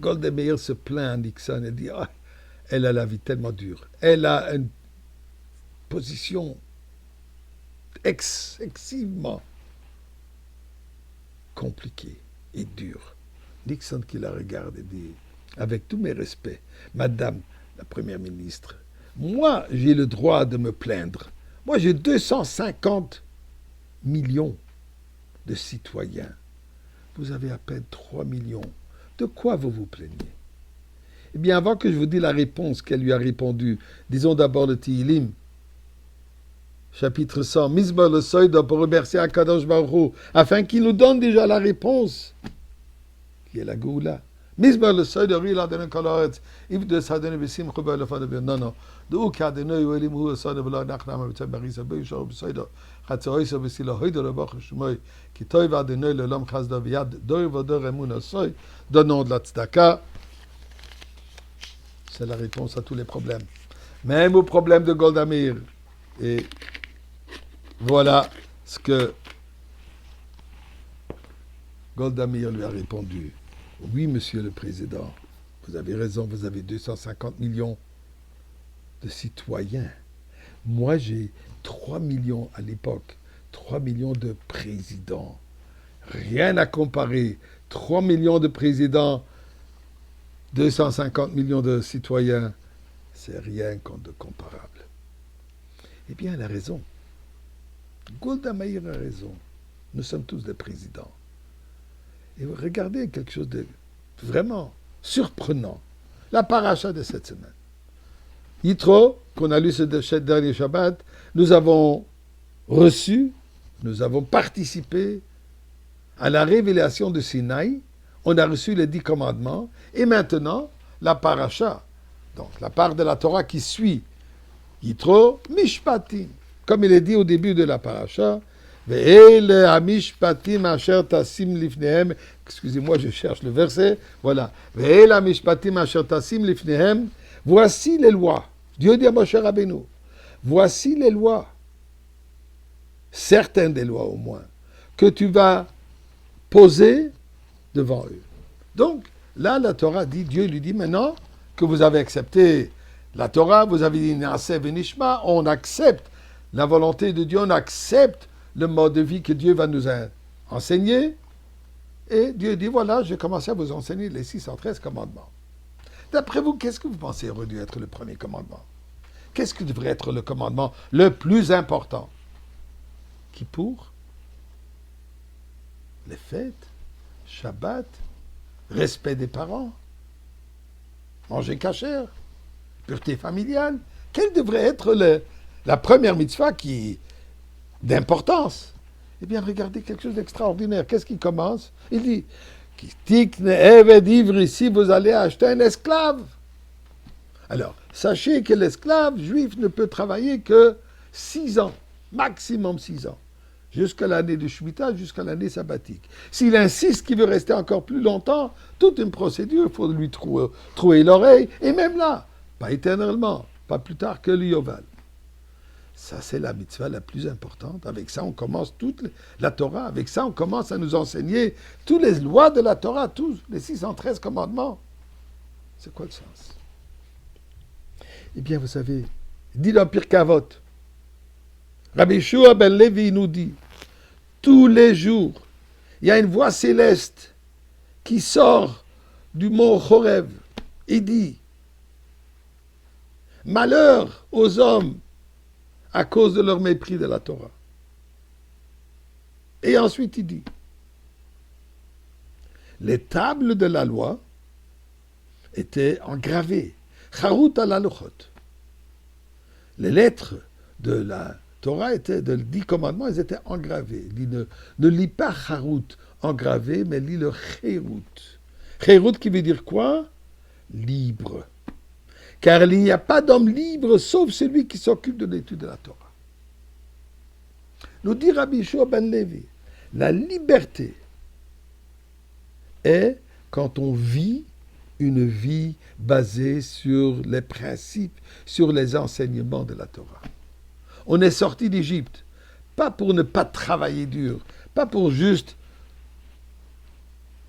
Golda Meir se plaint à Nixon et dit ah, elle a la vie tellement dure. Elle a une position excessivement compliquée et dure. Nixon qui la regarde et dit avec tous mes respects, Madame la Première ministre, moi j'ai le droit de me plaindre. Moi j'ai 250 millions de citoyens. Vous avez à peine 3 millions. De quoi vous vous plaignez? Eh bien, avant que je vous dise la réponse qu'elle lui a répondu, disons d'abord le Tehillim, chapitre 100, Mizmor le Soïda pour remercier Akadosh Baruch Hu, afin qu'il nous donne déjà la réponse, qui est la Goula. Mizmor le Soïda, Rila de Nekoloretz, Yves de Sadene Bessim, Chouba le Fad de non, de Ukadene, Yoelim Hu, Sada Vela, Nachnama, Bitsab, Barisa, Beishor, Soïda, Chatzoïsa, Besila, Hoïda, le Bach, Shmoy, qui toiva Adene, le Lam Chazda, Viad, Doi, Vodor, Emun, Soï, donnons de la Tzedaka. C'est la réponse à tous les problèmes. Même au problème de Golda Meir. Et voilà ce que Golda Meir lui a répondu. Oui, monsieur le président, vous avez raison, vous avez 250 millions de citoyens. Moi, j'ai 3 millions à l'époque, 3 millions de présidents. Rien à comparer. 3 millions de présidents, 250 millions de citoyens, c'est rien de comparable. Eh bien, elle a raison. Golda Meir a raison. Nous sommes tous des présidents. Et regardez quelque chose de vraiment surprenant. La paracha de cette semaine. Yitro, qu'on a lu ce dernier Shabbat, nous avons reçu, nous avons participé à la révélation de Sinaï. On a reçu les 10 commandements. Et maintenant, la paracha, donc la part de la Torah qui suit Yitro, Mishpatim. Comme il est dit au début de la paracha, Ve'ele hamishpatim asher tasim lifnehem. Excusez-moi, je cherche le verset. Voilà. Ve'ele hamishpatim asher tasim lifnehem. Voici les lois. Dieu dit à Moshe Rabbeinu, voici les lois, certaines des lois au moins, que tu vas poser devant eux. Donc, là, la Torah dit, Dieu lui dit maintenant que vous avez accepté la Torah, vous avez dit Naaseh v'nishma, on accepte la volonté de Dieu, on accepte le mode de vie que Dieu va nous enseigner. Et Dieu dit, voilà, j'ai commencé à vous enseigner les 613 commandements. D'après vous, qu'est-ce que vous pensez aurait dû être le premier commandement? Qu'est-ce que devrait être le commandement le plus important? Kippour, les fêtes, Shabbat, respect des parents, manger kasher, pureté familiale. Quelle devrait être la première mitzvah d'importance? Eh bien, regardez quelque chose d'extraordinaire. Qu'est-ce qui commence? Il dit, si vous allez acheter un esclave. Alors, sachez que l'esclave juif ne peut travailler que 6 ans, maximum 6 ans, jusqu'à l'année de Shemitah, jusqu'à l'année sabbatique. S'il insiste qu'il veut rester encore plus longtemps, toute une procédure, il faut lui trouer l'oreille, et même là, pas éternellement, pas plus tard que le Yoval. Ça, c'est la mitzvah la plus importante. Avec ça, on commence toute la Torah. Avec ça, on commence à nous enseigner toutes les lois de la Torah, tous les 613 commandements. C'est quoi le sens? Eh bien, vous savez, dit dans Pirkei Avot, Rabbi Yehoshua ben Levi nous dit, tous les jours, il y a une voix céleste qui sort du mont Chorev et dit, malheur aux hommes à cause de leur mépris de la Torah. Et ensuite il dit, les tables de la loi étaient engravées, charut al halochot. Les lettres de la Torah étaient, de 10 commandements, elles étaient engravées. Il dit, ne lis pas charut engravé, mais lis le cherut. Cherut qui veut dire quoi? Libre. Car il n'y a pas d'homme libre sauf celui qui s'occupe de l'étude de la Torah. Nous dit Rabbi Yehoshua ben Levi, la liberté est quand on vit une vie basée sur les principes, sur les enseignements de la Torah. On est sorti d'Égypte, pas pour ne pas travailler dur, pas pour juste,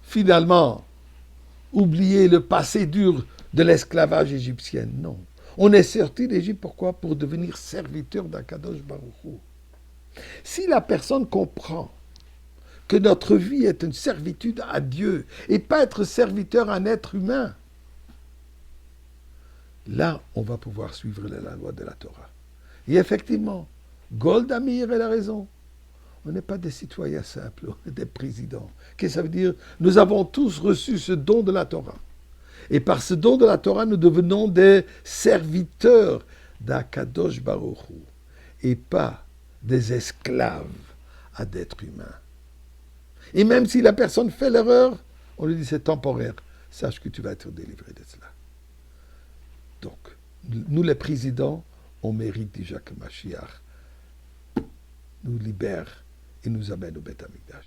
finalement, oublier le passé dur de l'esclavage égyptien. Non. On est sorti d'Égypte, pourquoi? Pour devenir serviteur d'Akadosh Baruch Hu. Si la personne comprend que notre vie est une servitude à Dieu et pas être serviteur à un être humain, là, on va pouvoir suivre la loi de la Torah. Et effectivement, Golda Meir a raison. On n'est pas des citoyens simples, on est des présidents. Qu'est-ce que ça veut dire? Nous avons tous reçu ce don de la Torah. Et par ce don de la Torah, nous devenons des serviteurs d'Akadosh Baruch Hu et pas des esclaves à d'êtres humains. Et même si la personne fait l'erreur, on lui dit c'est temporaire. Sache que tu vas être délivré de cela. Donc, nous les présidents, on mérite déjà que Mashiach nous libère et nous amène au Beth Amikdash.